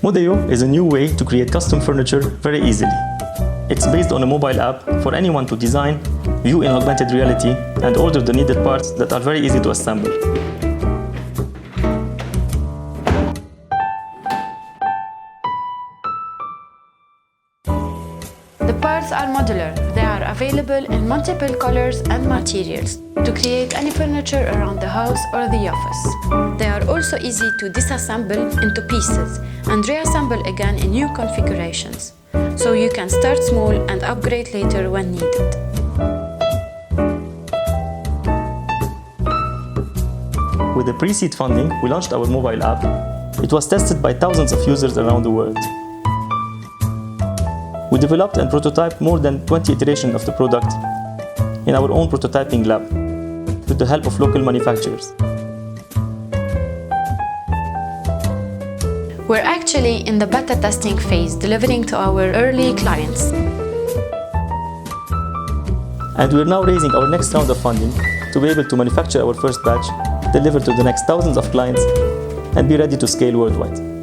Modeo is a new way to create custom furniture very easily. It's based on a mobile app for anyone to design, view in augmented reality, and order the needed parts that are very easy to assemble. The parts are modular. They are available in multiple colors and materials to create any furniture around the house or the office. They are also easy to disassemble into pieces and reassemble again in new configurations, so you can start small and upgrade later when needed. With the pre-seed funding, we launched our mobile app. It was tested by thousands of users around the world. We developed and prototyped more than 20 iterations of the product in our own prototyping lab with the help of local manufacturers. We're actually in the beta testing phase, delivering to our early clients. And we're now raising our next round of funding to be able to manufacture our first batch, deliver to the next thousands of clients, and be ready to scale worldwide.